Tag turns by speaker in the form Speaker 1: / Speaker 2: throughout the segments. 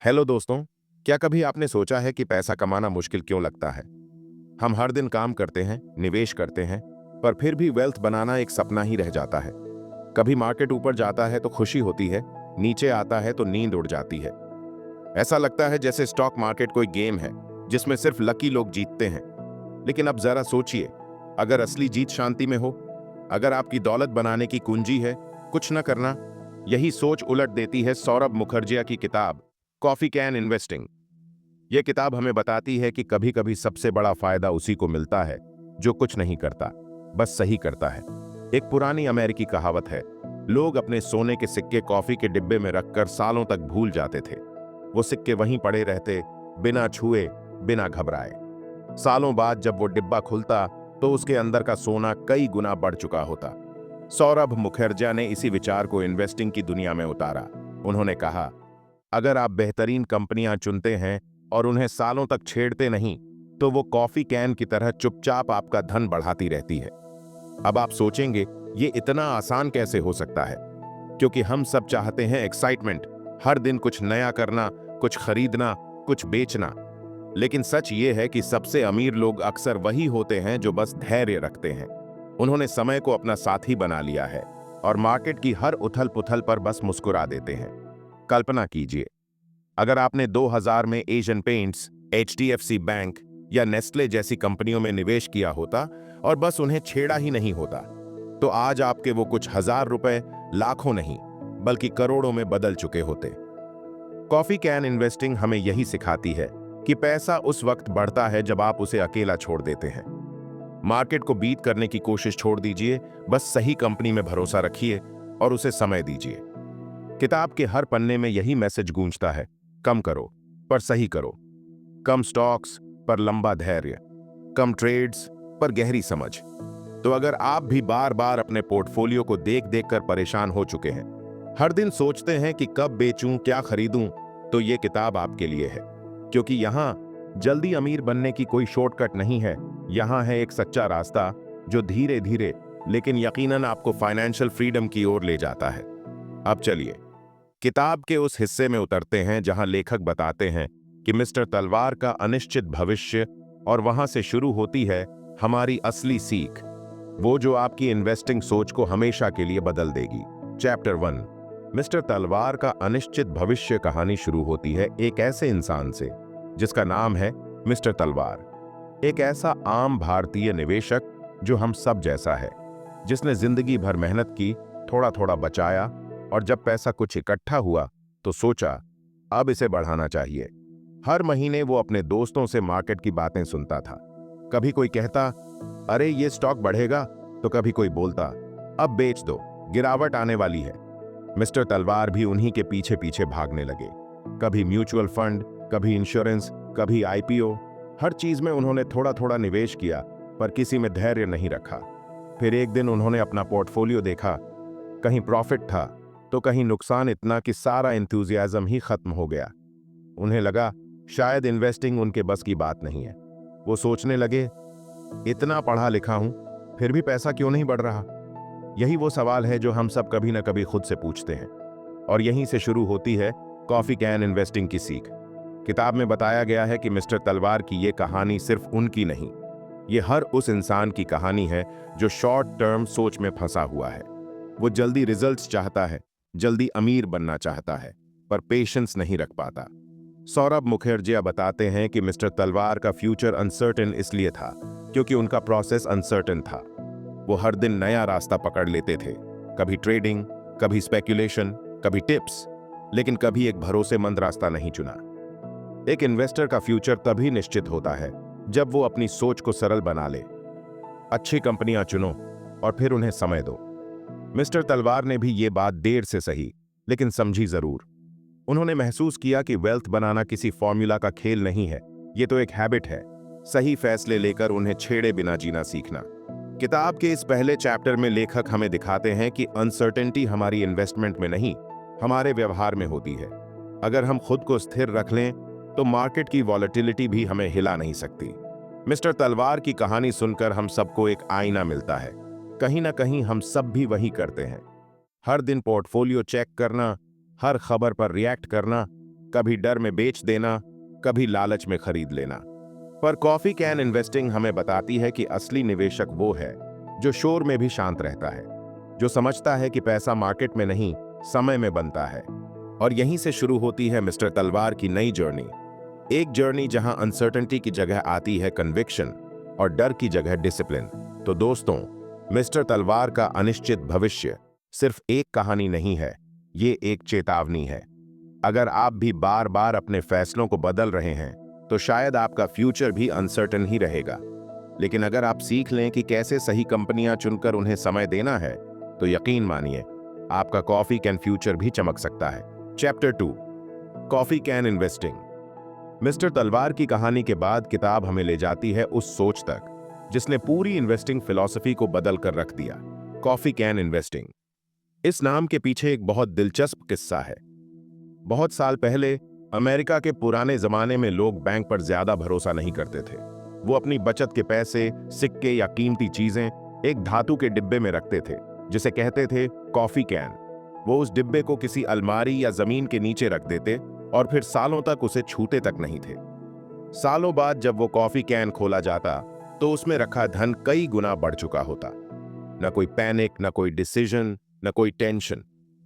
Speaker 1: Hello दोस्तों। क्या कभी आपने सोचा है कि पैसा कमाना मुश्किल क्यों लगता है? हम हर दिन काम करते हैं, निवेश करते हैं, पर फिर भी वेल्थ बनाना एक सपना ही रह जाता है। कभी मार्केट ऊपर जाता है तो खुशी होती है, नीचे आता है तो नींद उड़ जाती है। ऐसा लगता है जैसे स्टॉक मार्केट कोई गेम है जिसमें सिर्फ लकी लोग जीतते हैं। लेकिन अब जरा सोचिए, अगर असली जीत शांति में हो, अगर आपकी दौलत बनाने की कुंजी है कुछ न करना। यही सोच उलट देती है सौरभ मुखर्जी की किताब कॉफी कैन इन्वेस्टिंग। यह किताब हमें बताती है कि कभी कभी सबसे बड़ा फायदा उसी को मिलता है जो कुछ नहीं करता, बस सही करता है। एक पुरानी अमेरिकी कहावत है, लोग अपने सोने के सिक्के कॉफी के डिब्बे में रखकर सालों तक भूल जाते थे। वो सिक्के वहीं पड़े रहते, बिना छुए, बिना घबराए। सालों बाद जब वो डिब्बा खुलता तो उसके अंदर का सोना कई गुना बढ़ चुका होता। सौरभ मुखर्जी ने इसी विचार को इन्वेस्टिंग की दुनिया में उतारा। उन्होंने कहा, अगर आप बेहतरीन कंपनियां चुनते हैं और उन्हें सालों तक छेड़ते नहीं, तो वो कॉफी कैन की तरह चुपचाप आपका धन बढ़ाती रहती है। अब आप सोचेंगे, ये इतना आसान कैसे हो सकता है? क्योंकि हम सब चाहते हैं एक्साइटमेंट, हर दिन कुछ नया करना, कुछ खरीदना, कुछ बेचना। लेकिन सच ये है कि सबसे अमीर लोग अक्सर वही होते हैं जो बस धैर्य रखते हैं। उन्होंने समय को अपना साथी बना लिया है और मार्केट की हर उथल पुथल पर बस मुस्कुरा देते हैं। कल्पना कीजिए, अगर आपने 2000 में एशियन पेंट्स, एचडीएफसी बैंक या नेस्ले जैसी कंपनियों में निवेश किया होता और बस उन्हें छेड़ा ही नहीं होता, तो आज आपके वो कुछ हजार रुपए लाखों नहीं बल्कि करोड़ों में बदल चुके होते। कॉफी कैन इन्वेस्टिंग हमें यही सिखाती है कि पैसा उस वक्त बढ़ता है जब आप उसे अकेला छोड़ देते हैं। मार्केट को बीट करने की कोशिश छोड़ दीजिए, बस सही कंपनी में भरोसा रखिए और उसे समय दीजिए। किताब के हर पन्ने में यही मैसेज गूंजता है, कम करो पर सही करो। कम स्टॉक्स पर लंबा धैर्य, कम ट्रेड्स पर गहरी समझ। तो अगर आप भी बार बार अपने पोर्टफोलियो को देख देख कर परेशान हो चुके हैं, हर दिन सोचते हैं कि कब बेचूं, क्या खरीदूं, तो ये किताब आपके लिए है। क्योंकि यहां जल्दी अमीर बनने की कोई शॉर्टकट नहीं है। यहां है एक सच्चा रास्ता जो धीरे धीरे लेकिन यकीनन आपको फाइनेंशियल फ्रीडम की ओर ले जाता है। अब चलिए किताब के उस हिस्से में उतरते हैं जहां लेखक बताते हैं कि मिस्टर तलवार का अनिश्चित भविष्य, और वहां से शुरू होती है हमारी असली सीख, वो जो आपकी इन्वेस्टिंग सोच को हमेशा के लिए बदल देगी। चैप्टर 1, मिस्टर तलवार का अनिश्चित भविष्य। कहानी शुरू होती है एक ऐसे इंसान से जिसका नाम है मिस्टर तलवार। एक ऐसा आम भारतीय निवेशक जो हम सब जैसा है, जिसने जिंदगी भर मेहनत की, थोड़ा थोड़ा बचाया, और जब पैसा कुछ इकट्ठा हुआ तो सोचा अब इसे बढ़ाना चाहिए। हर महीने वो अपने दोस्तों से मार्केट की बातें सुनता था। कभी कोई कहता, अरे ये स्टॉक बढ़ेगा, तो कभी कोई बोलता, अब बेच दो, गिरावट आने वाली है। मिस्टर तलवार भी उन्हीं के पीछे पीछे भागने लगे। कभी म्यूचुअल फंड, कभी इंश्योरेंस, कभी आईपीओ। हर चीज में उन्होंने थोड़ा थोड़ा निवेश किया, पर किसी में धैर्य नहीं रखा। फिर एक दिन उन्होंने अपना पोर्टफोलियो देखा, कहीं प्रॉफिट था तो कहीं नुकसान इतना कि सारा एंथुजियाज्म ही खत्म हो गया। उन्हें लगा शायद इन्वेस्टिंग उनके बस की बात नहीं है। वो सोचने लगे, इतना पढ़ा लिखा हूं फिर भी पैसा क्यों नहीं बढ़ रहा? यही वो सवाल है जो हम सब कभी ना कभी खुद से पूछते हैं। और यहीं से शुरू होती है कॉफी कैन इन्वेस्टिंग की सीख। किताब में बताया गया है कि मिस्टर तलवार की ये कहानी सिर्फ उनकी नहीं, ये हर उस इंसान की कहानी है जो शॉर्ट टर्म सोच में फंसा हुआ है। वो जल्दी रिजल्ट्स चाहता है, जल्दी अमीर बनना चाहता है, पर पेशेंस नहीं रख पाता। सौरभ मुखर्जी बताते हैं कि मिस्टर तलवार का फ्यूचर अनसर्टेन इसलिए था क्योंकि उनका प्रोसेस अनसर्टेन था। वो हर दिन नया रास्ता पकड़ लेते थे, कभी ट्रेडिंग, कभी स्पेक्यूलेशन, कभी टिप्स, लेकिन कभी एक भरोसेमंद रास्ता नहीं चुना। एक इन्वेस्टर का फ्यूचर तभी निश्चित होता है जब वो अपनी सोच को सरल बना ले। अच्छी कंपनियां चुनो और फिर उन्हें समय दो। मिस्टर तलवार ने भी ये बात देर से सही, लेकिन समझी जरूर। उन्होंने महसूस किया कि वेल्थ बनाना किसी फॉर्मूला का खेल नहीं है, ये तो एक हैबिट है। सही फैसले लेकर उन्हें छेड़े बिना जीना सीखना। किताब के इस पहले चैप्टर में लेखक हमें दिखाते हैं कि अनसर्टेनिटी हमारी इन्वेस्टमेंट में नहीं, हमारे व्यवहार में होती है। अगर हम खुद को स्थिर रख लें तो मार्केट की वॉलेटिलिटी भी हमें हिला नहीं सकती। मिस्टर तलवार की कहानी सुनकर हम सबको एक आईना मिलता है। कहीं ना कहीं हम सब भी वही करते हैं। हर दिन पोर्टफोलियो चेक करना, हर खबर पर रिएक्ट करना, कभी डर में बेच देना, कभी लालच में खरीद लेना। पर कॉफी कैन इन्वेस्टिंग हमें बताती है कि असली निवेशक वो है जो शोर में भी शांत रहता है, जो समझता है कि पैसा मार्केट में नहीं, समय में बनता है। और यहीं से शुरू होती है मिस्टर तलवार की नई जर्नी, एक जर्नी जहां अनसर्टेनिटी की जगह आती है कन्विक्शन और डर की जगह डिसिप्लिन। तो दोस्तों, मिस्टर तलवार का अनिश्चित भविष्य सिर्फ एक कहानी नहीं है, ये एक चेतावनी है। अगर आप भी बार बार अपने फैसलों को बदल रहे हैं तो शायद आपका फ्यूचर भी अनसर्टेन ही रहेगा। लेकिन अगर आप सीख लें कि कैसे सही कंपनियां चुनकर उन्हें समय देना है, तो यकीन मानिए आपका कॉफी कैन फ्यूचर भी चमक सकता है। Chapter 2, coffee can investing. Mister तलवार की कहानी के बाद किताब हमें ले जाती है उस सोच तक जिसने पूरी इन्वेस्टिंग फिलॉसफी को बदल कर रख दिया, कॉफी कैन इन्वेस्टिंग। इस नाम के पीछे एक बहुत दिलचस्प किस्सा है। बहुत साल पहले अमेरिका के पुराने जमाने में लोग बैंक पर ज्यादा भरोसा नहीं करते थे। वो अपनी बचत के पैसे, सिक्के या कीमती चीजें एक धातु के डिब्बे में रखते थे जिसे कहते थे कॉफी कैन। वो उस डिब्बे को किसी अलमारी या जमीन के नीचे रख देते और फिर सालों तक उसे छूते तक नहीं थे। सालों बाद जब वो कॉफी कैन खोला जाता तो उसमें रखा धन कई गुना बढ़ चुका होता। न कोई पैनिक, न कोई डिसीजन, न कोई टेंशन,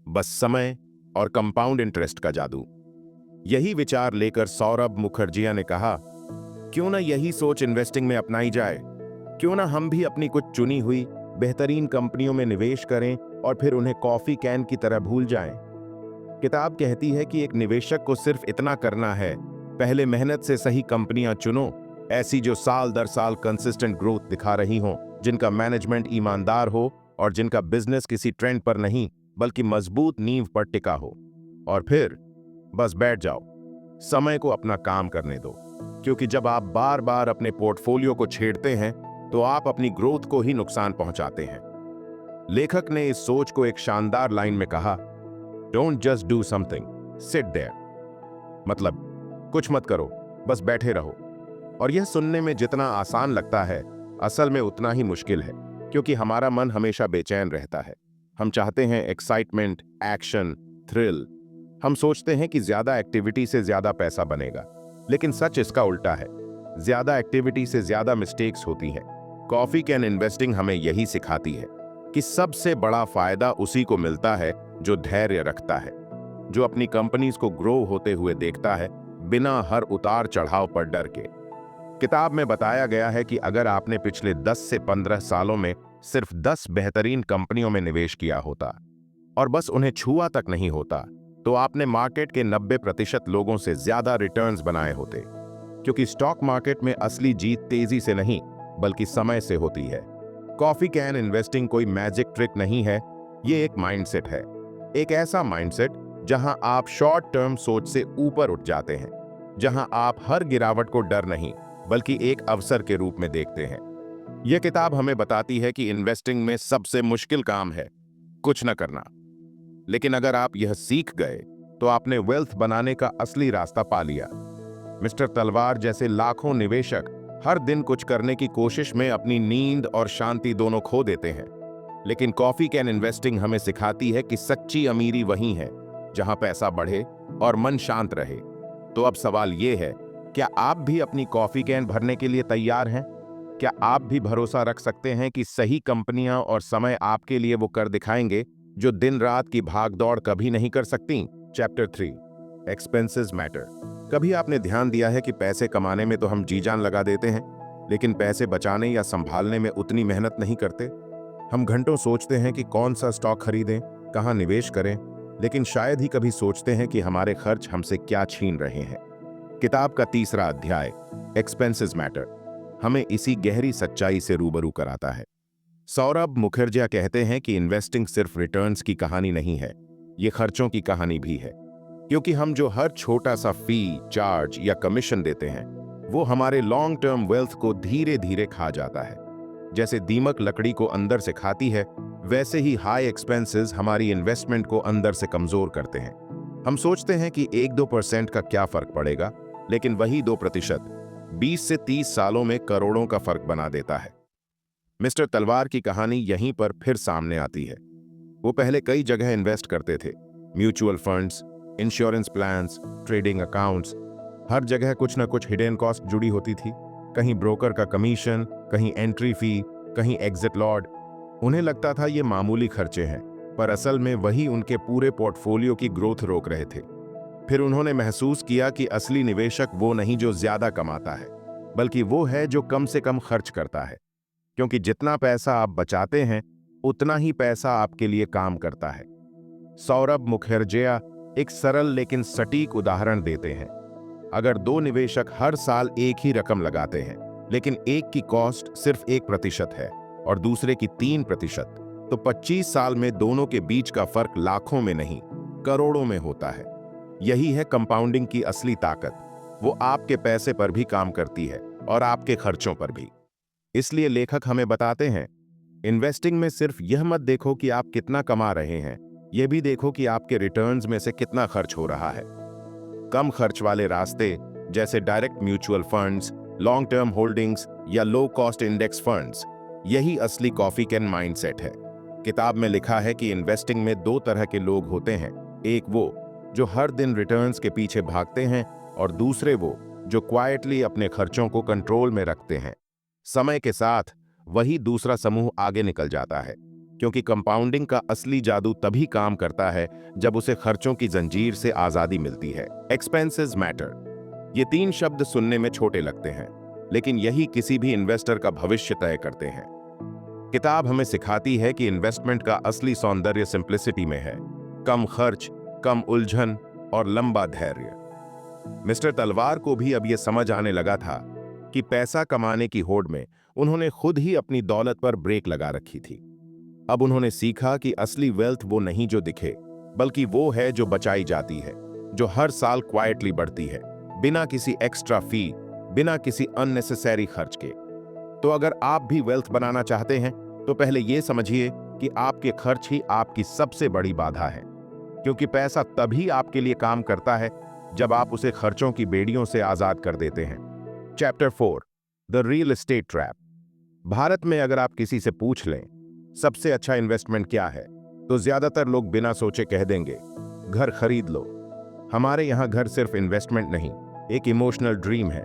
Speaker 1: बस समय और कंपाउंड इंटरेस्ट का जादू। यही विचार लेकर सौरभ मुखर्जिया ने कहा, क्यों ना यही सोच इन्वेस्टिंग में अपनाई जाए। क्यों ना हम भी अपनी कुछ चुनी हुई बेहतरीन कंपनियों में निवेश करें और फिर उन्हें कॉफी कैन की तरह भूल जाएं। किताब कहती है कि एक निवेशक को सिर्फ इतना करना है, पहले मेहनत से सही कंपनियां चुनो, ऐसी जो साल दर साल कंसिस्टेंट ग्रोथ दिखा रही हों, जिनका मैनेजमेंट ईमानदार हो और जिनका बिजनेस किसी ट्रेंड पर नहीं बल्कि मजबूत नींव पर टिका हो। और फिर बस बैठ जाओ, समय को अपना काम करने दो, क्योंकि जब आप बार बार अपने पोर्टफोलियो को छेड़ते हैं तो आप अपनी ग्रोथ को ही नुकसान पहुंचाते हैं। लेखक ने इस सोच को एक शानदार लाइन में कहा, don't just do something, sit there. मतलब कुछ मत करो, बस बैठे रहो। और यह सुनने में जितना आसान लगता है, असल में उतना ही मुश्किल है, क्योंकि हमारा मन हमेशा बेचैन रहता है। हम चाहते हैं एक्साइटमेंट, एक्शन, थ्रिल। हम सोचते हैं कि ज्यादा एक्टिविटी से ज्यादा पैसा बनेगा, लेकिन सच इसका उल्टा है। ज्यादा एक्टिविटी से ज्यादा मिस्टेक्स होती हैं। कॉफी कैन इन्वेस्टिंग हमें यही सिखाती है कि सबसे बड़ा फायदा उसी को मिलता है जो धैर्य रखता है, जो अपनी कंपनीज को ग्रो होते हुए देखता है बिना हर उतार चढ़ाव पर डर के। किताब में बताया गया है कि अगर आपने पिछले 10 से 15 सालों में सिर्फ 10 बेहतरीन कंपनियों में निवेश किया होता और बस उन्हें छुआ तक नहीं होता, तो आपने मार्केट के 90% लोगों से ज्यादा रिटर्न्स बनाए होते। क्योंकि स्टॉक मार्केट में असली जीत तेजी से नहीं बल्कि समय से होती है। कॉफी कैन इन्वेस्टिंग कोई मैजिक ट्रिक नहीं है, ये एक माइंडसेट है। एक ऐसा माइंडसेट जहां आप शॉर्ट टर्म सोच से ऊपर उठ जाते हैं, जहां आप हर गिरावट को डर नहीं बल्कि एक अवसर के रूप में देखते हैं। यह किताब हमें बताती है कि इन्वेस्टिंग में सबसे मुश्किल काम है कुछ न करना, लेकिन अगर आप यह सीख गए तो आपने वेल्थ बनाने का असली रास्ता पा लिया। मिस्टर तलवार जैसे लाखों निवेशक हर दिन कुछ करने की कोशिश में अपनी नींद और शांति दोनों खो देते हैं, लेकिन कॉफी कैन इन्वेस्टिंग हमें सिखाती है कि सच्ची अमीरी वही है जहां पैसा बढ़े और मन शांत रहे। तो अब सवाल यह है, क्या आप भी अपनी कॉफी कैन भरने के लिए तैयार हैं? क्या आप भी भरोसा रख सकते हैं कि सही कंपनियां और समय आपके लिए वो कर दिखाएंगे जो दिन रात की भागदौड़ कभी नहीं कर सकती? Chapter 3, expenses matter. कभी आपने ध्यान दिया है कि पैसे कमाने में तो हम जी जान लगा देते हैं, लेकिन पैसे बचाने या संभालने में उतनी मेहनत नहीं करते। हम घंटों सोचते हैं कि कौन सा स्टॉक खरीदें, कहां निवेश करें, लेकिन शायद ही कभी सोचते हैं कि हमारे खर्च हमसे क्या छीन रहे हैं। किताब का तीसरा अध्याय, एक्सपेंसेस मैटर, हमें इसी गहरी सच्चाई से रूबरू कराता है। सौरभ मुखर्जिया कहते हैं कि इन्वेस्टिंग सिर्फ रिटर्न्स की कहानी नहीं है, ये खर्चों की कहानी भी है। क्योंकि हम जो हर छोटा सा फी, चार्ज या कमीशन देते हैं, वो हमारे लॉन्ग टर्म वेल्थ को धीरे धीरे खा जाता है। जैसे दीमक लकड़ी को अंदर से खाती है, वैसे ही हाई एक्सपेंसेस हमारी इन्वेस्टमेंट को अंदर से कमजोर करते हैं। हम सोचते हैं कि 1-2% का क्या फर्क पड़ेगा, लेकिन वही 2% 20 से 30 सालों में करोड़ों का फर्क बना देता है। मिस्टर तलवार की कहानी यहीं पर फिर सामने आती है। वो पहले कई जगह इन्वेस्ट करते थे, mutual funds, insurance plans, trading accounts, हर जगह कुछ ना कुछ हिडन कॉस्ट जुड़ी होती थी। कहीं ब्रोकर का कमीशन, कहीं एंट्री फी, कहीं एग्जिट लॉट। उन्हें लगता था ये मामूली खर्चे हैं, पर असल में वही उनके पूरे पोर्टफोलियो की ग्रोथ रोक रहे थे। फिर उन्होंने महसूस किया कि असली निवेशक वो नहीं जो ज्यादा कमाता है, बल्कि वो है जो कम से कम खर्च करता है। क्योंकि जितना पैसा आप बचाते हैं, उतना ही पैसा आपके लिए काम करता है। सौरभ मुखर्जिया एक सरल लेकिन सटीक उदाहरण देते हैं। अगर दो निवेशक हर साल एक ही रकम लगाते हैं, लेकिन एक की कॉस्ट सिर्फ 1% है और दूसरे की 3%, तो 25 साल में दोनों के बीच का फर्क लाखों में नहीं, करोड़ों में होता है। यही है कंपाउंडिंग की असली ताकत। वो आपके पैसे पर भी काम करती है और आपके खर्चों पर भी। इसलिए लेखक हमें बताते हैं, इन्वेस्टिंग में सिर्फ यह मत देखो कि आप कितना कमा रहे हैं, यह भी देखो कि आपके रिटर्न्स में से कितना खर्च हो रहा है। कम खर्च वाले रास्ते जैसे direct mutual funds, long term holdings या लो कॉस्ट इंडेक्स फंड्स, यही असली कॉफी कैन माइंडसेट है। किताब में लिखा है कि इन्वेस्टिंग में दो तरह के लोग होते हैं, एक वो जो हर दिन रिटर्न्स के पीछे भागते हैं और दूसरे वो जो क्वाइटली अपने खर्चों को कंट्रोल में रखते हैं। समय के साथ वही दूसरा समूह आगे निकल जाता है, क्योंकि कंपाउंडिंग का असली जादू तभी काम करता है जब उसे खर्चों की जंजीर से आजादी मिलती है। Expenses matter. ये 3 शब्द सुनने में छोटे लगते हैं, लेकिन यही किसी भी इन्वेस्टर का भविष्य तय करते हैं। किताब हमें सिखाती है कि इन्वेस्टमेंट का असली सौंदर्य सिंप्लिसिटी में है। कम खर्च, कम उलझन और लंबा धैर्य। मिस्टर तलवार को भी अब यह समझ आने लगा था कि पैसा कमाने की होड़ में उन्होंने खुद ही अपनी दौलत पर ब्रेक लगा रखी थी। अब उन्होंने सीखा कि असली वेल्थ वो नहीं जो दिखे, बल्कि वो है जो बचाई जाती है, जो हर साल क्वाइटली बढ़ती है, बिना किसी एक्स्ट्रा फी, बिना किसी अननेसेसरी खर्च के। तो अगर आप भी वेल्थ बनाना चाहते हैं, तो पहले यह समझिए कि आपके खर्च ही आपकी सबसे बड़ी बाधा है। क्योंकि पैसा तभी आपके लिए काम करता है जब आप उसे खर्चों की बेड़ियों से आजाद कर देते हैं। Chapter 4, the real estate trap. Bharat में अगर आप किसी से पूछ लें सबसे अच्छा इन्वेस्टमेंट क्या है, तो ज्यादातर लोग बिना सोचे कह देंगे, घर खरीद लो। हमारे यहाँ घर सिर्फ इन्वेस्टमेंट नहीं, एक इमोशनल ड्रीम है।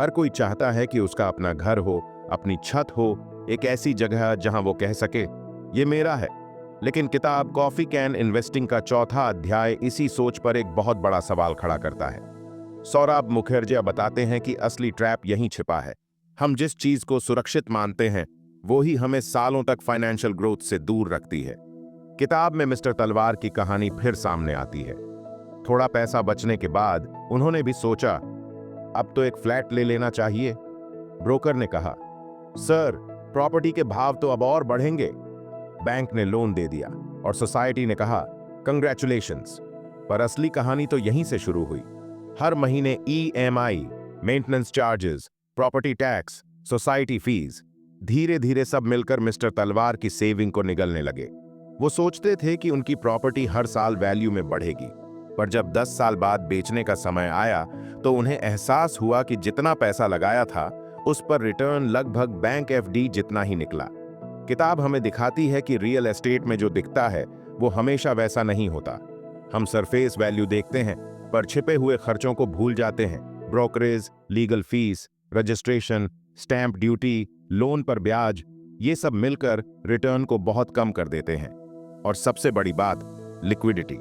Speaker 1: हर कोई चाहता है कि उसका अपना घर हो, अपनी छत हो, एक ऐसी जगह जहां वो कह सके, ये मेरा है। लेकिन किताब कॉफी कैन इन्वेस्टिंग का चौथा अध्याय इसी सोच पर एक बहुत बड़ा सवाल खड़ा करता है। सौरभ मुखर्जिया बताते हैं कि असली ट्रैप यहीं छिपा है। हम जिस चीज को सुरक्षित मानते हैं, वो ही हमें सालों तक फाइनेंशियल ग्रोथ से दूर रखती है। किताब में मिस्टर तलवार की कहानी फिर सामने आती है। थोड़ा पैसा बचने के बाद उन्होंने भी सोचा, अब तो एक फ्लैट ले लेना चाहिए। ब्रोकर ने कहा, सर, प्रॉपर्टी के भाव तो अब और बढ़ेंगे। बैंक ने लोन दे दिया और सोसाइटी ने कहा, कंग्रेचुलेशंस। पर असली कहानी तो यहीं से शुरू हुई। हर महीने EMI, maintenance charges, property tax, society fees, धीरे धीरे सब मिलकर मिस्टर तलवार की सेविंग को निगलने लगे। वो सोचते थे कि उनकी प्रॉपर्टी हर साल वैल्यू में बढ़ेगी, पर जब 10 साल बाद बेचने का समय आया तो उन्हें एहसास हुआ कि जितना पैसा लगाया था उस पर रिटर्न लगभग बैंक FD जितना ही निकला। किताब हमें दिखाती है कि रियल एस्टेट में जो दिखता है वो हमेशा वैसा नहीं होता। हम सरफेस वैल्यू देखते हैं, पर छिपे हुए खर्चों को भूल जाते हैं। Brokerage, legal fees, registration, stamp duty, loan पर ब्याज, ये सब मिलकर रिटर्न को बहुत कम कर देते हैं। और सबसे बड़ी बात, लिक्विडिटी।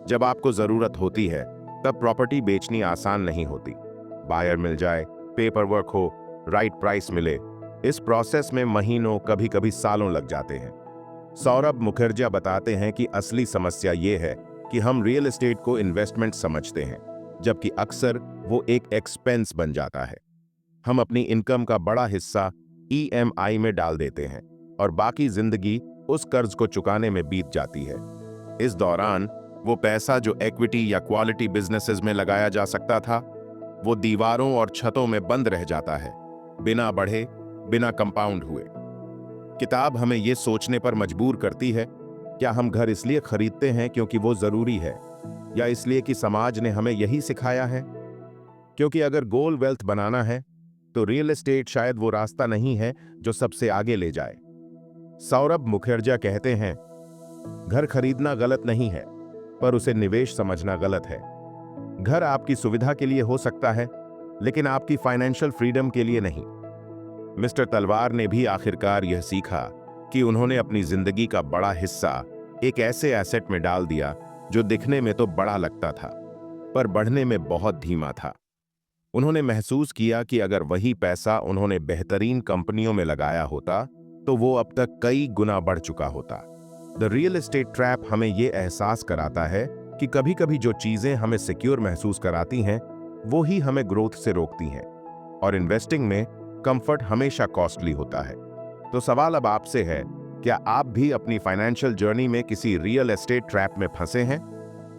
Speaker 1: जब आपको जरूरत होती है तब प्रॉपर्टी बेचनी आसान नहीं होती। बायर मिल जाए, पेपर वर्क हो, राइट प्राइस मिले, इस प्रोसेस में महीनों, कभी कभी सालों लग जाते हैं। सौरभ मुखर्जिया बताते हैं कि असली समस्या ये है कि हम रियल एस्टेट को इन्वेस्टमेंट समझते हैं, जबकि अक्सर वो एक एक्सपेंस बन जाता है। हम अपनी इनकम का बड़ा हिस्सा EMI में डाल देते हैं और बाकी जिंदगी उस कर्ज को चुकाने में बीत जाती है। इस दौरान वो पैसा जो इक्विटी या क्वालिटी बिजनेसेस में लगाया जा सकता था, वो दीवारों और छतों में बंद रह जाता है, बिना बढ़े, बिना कंपाउंड हुए। किताब हमें ये सोचने पर मजबूर करती है, क्या हम घर इसलिए खरीदते हैं क्योंकि वो जरूरी है, या इसलिए कि समाज ने हमें यही सिखाया है? क्योंकि अगर गोल वेल्थ बनाना है तो रियल एस्टेट शायद वो रास्ता नहीं है जो सबसे आगे ले जाए। सौरभ मुखर्जिया कहते हैं, घर खरीदना गलत नहीं है, पर उसे निवेश समझना गलत है। घर आपकी सुविधा के लिए हो सकता है, लेकिन आपकी फाइनेंशियल फ्रीडम के लिए नहीं। मिस्टर तलवार ने भी आखिरकार यह सीखा कि उन्होंने अपनी जिंदगी का बड़ा हिस्सा एक ऐसे एसेट में डाल दिया जो दिखने में तो बड़ा लगता था, पर बढ़ने में बहुत धीमा था। उन्होंने महसूस किया कि अगर वही पैसा उन्होंने बेहतरीन कंपनियों में लगाया होता तो वो अब तक कई गुना बढ़ चुका होता। द रियल एस्टेट ट्रैप हमें ये एहसास कराता है कि कभी कभी जो चीजें हमें सिक्योर महसूस कराती हैं वो ही हमें ग्रोथ से रोकती हैं, और इन्वेस्टिंग में कंफर्ट हमेशा कॉस्टली होता है। तो सवाल अब आपसे है, क्या आप भी अपनी फाइनेंशियल जर्नी में किसी रियल एस्टेट ट्रैप में फंसे हैं?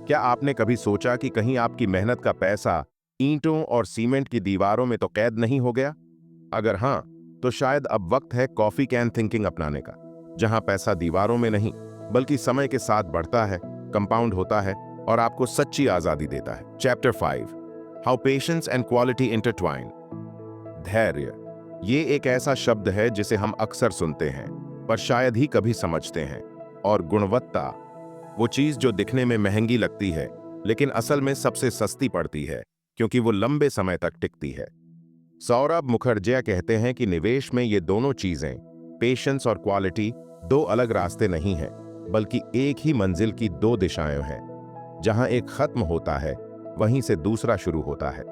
Speaker 1: क्या आपने कभी सोचा कि कहीं आपकी मेहनत का पैसा ईंटों और सीमेंट की दीवारों में तो कैद नहीं हो गया? अगर हाँ, तो शायद अब वक्त है कॉफी कैन थिंकिंग अपनाने का, जहां पैसा दीवारों में नहीं बल्कि समय के साथ बढ़ता है, कंपाउंड होता है और आपको सच्ची आजादी देता है। Chapter 5, how patience and quality intertwine. धैर्य, ये एक ऐसा शब्द है जिसे हम अक्सर सुनते हैं पर शायद ही कभी समझते हैं। और गुणवत्ता, वो चीज जो दिखने में महंगी लगती है लेकिन असल में सबसे सस्ती पड़ती है, क्योंकि वो लंबे समय तक टिकती है। सौरभ मुखर्जी कहते हैं कि निवेश में ये दोनों चीजें, पेशेंस और क्वालिटी, दो अलग रास्ते नहीं हैं, बल्कि एक ही मंजिल की दो दिशाएं हैं। जहां एक खत्म होता है वहीं से दूसरा शुरू होता है।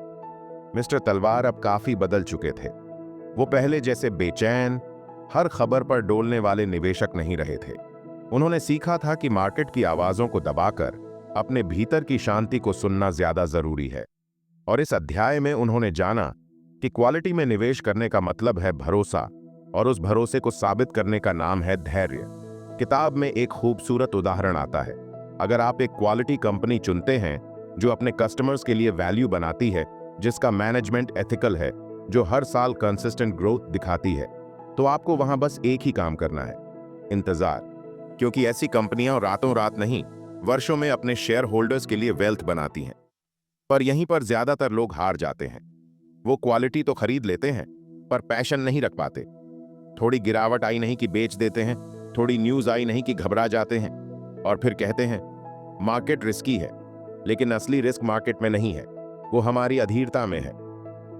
Speaker 1: मिस्टर तलवार अब काफी बदल चुके थे। वो पहले जैसे बेचैन, हर खबर पर डोलने वाले निवेशक नहीं रहे थे। उन्होंने सीखा था कि मार्केट की आवाजों को दबाकर अपने भीतर की शांति को सुनना ज्यादा जरूरी है। और इस अध्याय में उन्होंने जाना कि क्वालिटी में निवेश करने का मतलब है भरोसा, और उस भरोसे को साबित करने का नाम है धैर्य। किताब में एक खूबसूरत उदाहरण आता है। अगर आप एक क्वालिटी कंपनी चुनते हैं जो अपने कस्टमर्स के लिए वैल्यू बनाती है, जिसका मैनेजमेंट एथिकल है, जो हर साल कंसिस्टेंट ग्रोथ दिखाती है, तो आपको वहां बस एक ही काम करना है, इंतजार। क्योंकि ऐसी कंपनियां रातों रात नहीं, वर्षों में अपने शेयर होल्डर्स के लिए वेल्थ बनाती हैं। पर यहीं पर ज्यादातर लोग हार जाते हैं। वो क्वालिटी तो खरीद लेते हैं पर पैशन नहीं रख पाते। थोड़ी गिरावट आई नहीं कि बेच देते हैं, थोड़ी न्यूज आई नहीं कि घबरा जाते हैं, और फिर कहते हैं मार्केट रिस्की है। लेकिन असली रिस्क मार्केट में नहीं है, वो हमारी अधीरता में है।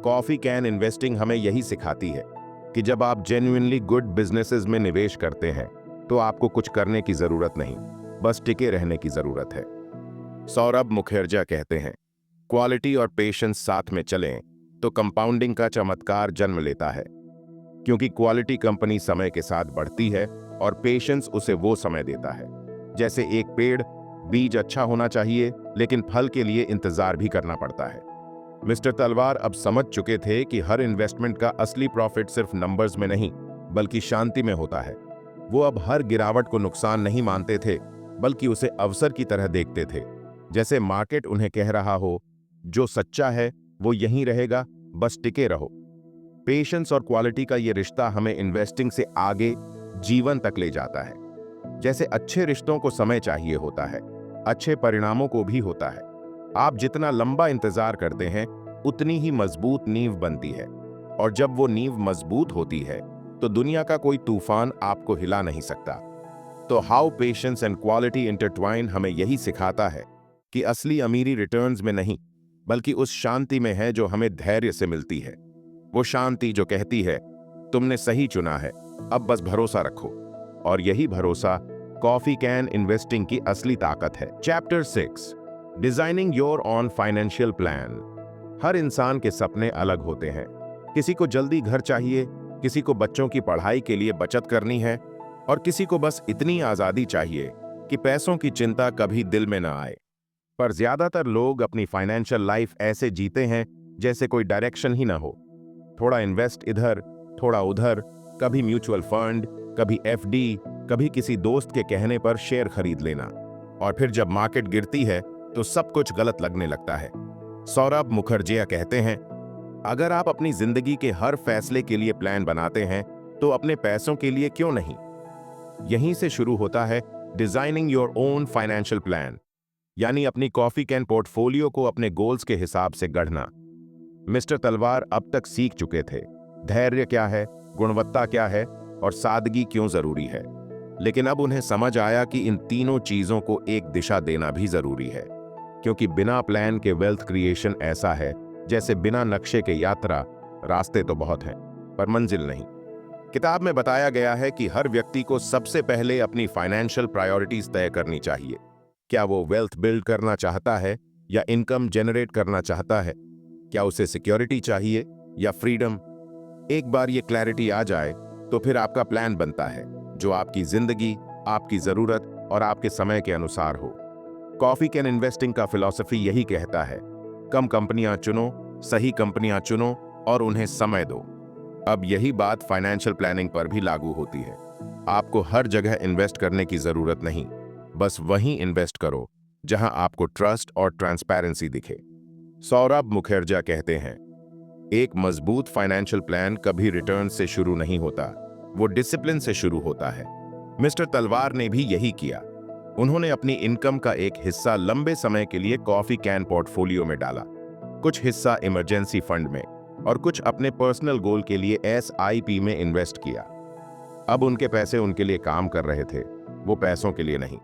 Speaker 1: कॉफी कैन इन्वेस्टिंग हमें यही सिखाती है कि जब आप जेन्युइनली गुड बिजनेसेस में निवेश करते हैं तो आपको कुछ करने की जरूरत नहीं, बस टिके रहने की जरूरत है। सौरभ मुखर्जी कहते हैं, क्वालिटी और पेशेंस साथ में चलें तो कंपाउंडिंग का चमत्कार जन्म लेता है। क्योंकि क्वालिटी कंपनी समय के साथ बढ़ती है और पेशेंस उसे वो समय देता है। जैसे एक पेड़, बीज अच्छा होना चाहिए लेकिन फल के लिए इंतजार भी करना पड़ता है। मिस्टर तलवार अब समझ चुके थे कि हर इन्वेस्टमेंट का असली प्रॉफिट सिर्फ नंबर्स में नहीं बल्कि शांति में होता है। वो अब हर गिरावट को नुकसान नहीं मानते थे, बल्कि उसे अवसर की तरह देखते थे। जैसे मार्केट उन्हें कह रहा हो, जो सच्चा है वो यहीं रहेगा, बस टिके रहो। पेशेंस और क्वालिटी का ये रिश्ता हमें इन्वेस्टिंग से आगे जीवन तक ले जाता है। जैसे अच्छे रिश्तों को समय चाहिए होता है, अच्छे परिणामों को भी होता है। आप जितना लंबा इंतजार करते हैं उतनी ही मजबूत नींव बनती है, और जब वो नींव मजबूत होती है तो दुनिया का कोई तूफान आपको हिला नहीं सकता। तो how patience and quality intertwine हमें यही सिखाता है कि असली अमीरी रिटर्न्स में नहीं बल्कि उस शांति में है जो हमें धैर्य से मिलती है। वो शांति जो कहती है तुमने सही चुना है, अब बस भरोसा रखो। और यही भरोसा कॉफी कैन इन्वेस्टिंग की असली ताकत है। Chapter 6, designing your own financial plan. हर इंसान के सपने अलग होते हैं। किसी को जल्दी घर चाहिए, किसी को बच्चों की पढ़ाई के लिए बचत करनी है, और किसी को बस इतनी आजादी चाहिए कि पैसों की चिंता कभी दिल में ना आए। पर ज्यादातर लोग अपनी फाइनेंशियल लाइफ ऐसे जीते हैं जैसे कोई डायरेक्शन ही ना हो। थोड़ा इन्वेस्ट इधर, थोड़ा उधर, कभी म्यूचुअल फंड, कभी एफडी, कभी किसी दोस्त के कहने पर शेयर खरीद लेना, और फिर जब मार्केट गिरती है तो सब कुछ गलत लगने लगता है। सौरभ मुखर्जी कहते हैं, अगर आप अपनी जिंदगी के हर फैसले के लिए प्लान बनाते हैं तो अपने पैसों के लिए क्यों नहीं। यहीं से शुरू होता है designing your own financial plan, यानी अपनी कॉफी कैन पोर्टफोलियो को अपने गोल्स के हिसाब से गढ़ना। मिस्टर तलवार अब तक सीख चुके थे धैर्य क्या है, गुणवत्ता क्या है और सादगी क्यों जरूरी है। लेकिन अब उन्हें समझ आया कि इन तीनों चीजों को एक दिशा देना भी जरूरी है, क्योंकि बिना प्लान के वेल्थ क्रिएशन ऐसा है जैसे बिना नक्शे के यात्रा। रास्ते तो बहुत हैं, पर मंजिल नहीं। किताब में बताया गया है कि हर व्यक्ति को सबसे पहले अपनी फाइनेंशियल प्रायोरिटीज तय करनी चाहिए। क्या वो वेल्थ बिल्ड करना चाहता है या इनकम जनरेट करना चाहता है? क्या उसे सिक्योरिटी चाहिए या फ्रीडम? एक बार ये क्लैरिटी आ जाए तो फिर आपका प्लान बनता है जो आपकी जिंदगी, आपकी जरूरत और आपके समय के अनुसार हो। कॉफी कैन इन्वेस्टिंग का फिलॉसफी यही कहता है, कम कंपनियां चुनो, सही कंपनियां चुनो और उन्हें समय दो। अब यही बात फाइनेंशियल प्लानिंग पर भी लागू होती है। आपको हर जगह इन्वेस्ट करने की जरूरत नहीं, बस वहीं इन्वेस्ट करो जहां आपको ट्रस्ट और ट्रांसपेरेंसी दिखे। सौरभ मुखर्जी कहते हैं, एक मजबूत फाइनेंशियल प्लान कभी रिटर्न से शुरू नहीं होता, वो डिसिप्लिन से शुरू होता है। मिस्टर तलवार ने भी यही किया। उन्होंने अपनी इनकम का एक हिस्सा लंबे समय के लिए कॉफी कैन पोर्टफोलियो में डाला, कुछ हिस्सा इमरजेंसी फंड में और कुछ अपने पर्सनल गोल के लिए SIP में इन्वेस्ट किया। अब उनके पैसे उनके लिए काम कर रहे थे, वो पैसों के लिए नहीं।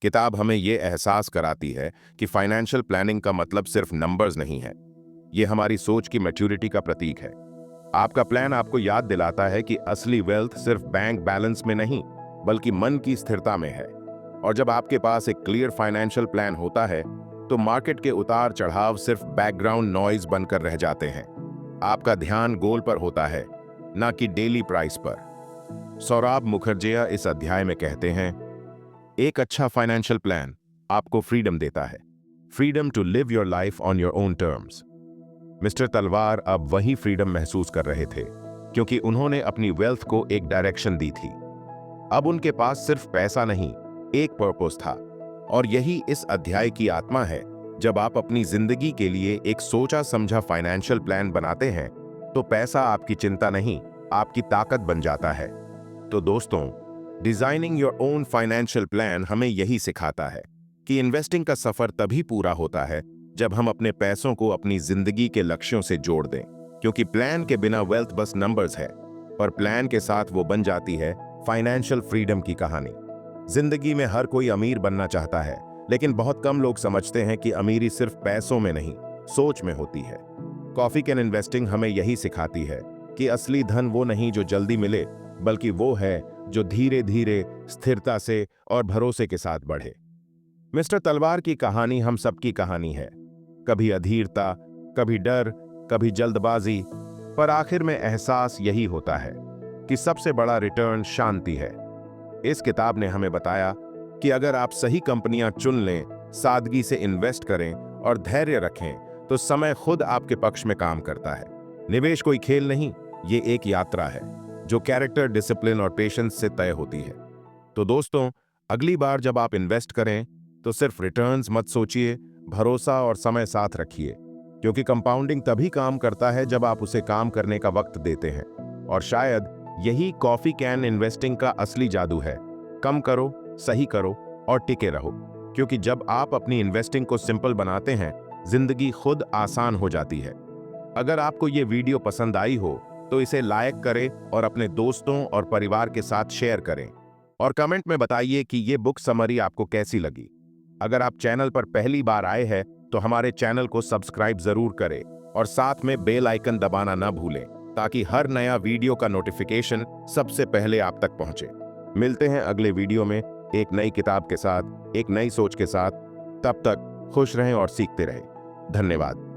Speaker 1: किताब हमें ये एहसास कराती है कि फाइनेंशियल प्लानिंग का मतलब सिर्फ नंबर्स नहीं है, ये हमारी सोच की मैच्योरिटी का प्रतीक है। आपका प्लान आपको याद दिलाता है कि असली वेल्थ सिर्फ बैंक बैलेंस में नहीं, बल्कि मन की स्थिरता में है। और जब आपके पास एक क्लियर फाइनेंशियल प्लान होता है तो मार्केट के उतार चढ़ाव सिर्फ बैकग्राउंड नॉइज बनकर रह जाते हैं। आपका ध्यान गोल पर होता है, ना कि डेली प्राइस पर। सौरभ मुखर्जी इस अध्याय में कहते हैं, एक अच्छा फाइनेंशियल प्लान आपको फ्रीडम देता है, freedom to live your life on your own terms. Mister Talwar अब वही फ्रीडम महसूस कर रहे थे, क्योंकि उन्होंने अपनी वेल्थ को एक डायरेक्शन दी थी। अब उनके पास सिर्फ पैसा नहीं, एक पर्पस था। और यही इस अध्याय की आत्मा है। जब आप अपनी जिंदगी के लिए एक सोचा समझा फाइनेंशियल प्लान बनाते हैं तो पैसा आपकी चिंता नहीं, आपकी ताकत बन जाता है। तो दोस्तों, designing your own financial plan हमें यही सिखाता है कि इन्वेस्टिंग का सफर तभी पूरा होता है जब हम अपने पैसों को अपनी जिंदगी के लक्ष्यों से जोड़ दें। क्योंकि प्लान के बिना वेल्थ बस नंबर्स है, पर प्लान के साथ वो बन जाती है फाइनेंशियल फ्रीडम की कहानी। जिंदगी में हर कोई अमीर बनना चाहता है, लेकिन बहुत कम लोग समझते हैं कि अमीरी सिर्फ पैसों में नहीं, सोच में होती है। कॉफी कैन इन्वेस्टिंग हमें यही सिखाती है कि असली धन वो नहीं जो जल्दी मिले, बल्कि वो है जो धीरे धीरे, स्थिरता से और भरोसे के साथ बढ़े। मिस्टर तलवार की कहानी हम सबकी कहानी है। कभी अधीरता, कभी डर, कभी जल्दबाजी, पर आखिर में एहसास यही होता है कि सबसे बड़ा रिटर्न शांति है। इस किताब ने हमें बताया कि अगर आप सही कंपनियां चुन लें, सादगी से इन्वेस्ट करें और धैर्य रखें, तो समय खुद आपके पक्ष में काम करता है। निवेश कोई खेल नहीं, ये एक यात्रा है जो कैरेक्टर, डिसिप्लिन और पेशेंस से तय होती है। तो दोस्तों, अगली बार जब आप इन्वेस्ट करें तो सिर्फ रिटर्न्स मत सोचिए, भरोसा और समय साथ रखिए, क्योंकि कंपाउंडिंग तभी काम करता है जब आप उसे काम करने का वक्त देते हैं। और शायद यही कॉफी कैन इन्वेस्टिंग का असली जादू है। कम करो, सही करो और टिके रहो, क्योंकि जब आप अपनी इन्वेस्टिंग को सिंपल बनाते हैं, जिंदगी खुद आसान हो जाती है। अगर आपको ये वीडियो पसंद आई हो तो इसे लाइक करें और अपने दोस्तों और परिवार के साथ शेयर करें। और कमेंट में बताइए कि ये बुक समरी आपको कैसी लगी। अगर आप चैनल पर पहली बार आए हैं तो हमारे चैनल को सब्सक्राइब जरूर करें और साथ में बेल आइकन दबाना ना भूलें, ताकि हर नया वीडियो का नोटिफिकेशन सबसे पहले आप तक पहुंचे। मिलते हैं अगले वीडियो में एक नई किताब के साथ, एक नई सोच के साथ। तब तक खुश रहें और सीखते रहें। धन्यवाद।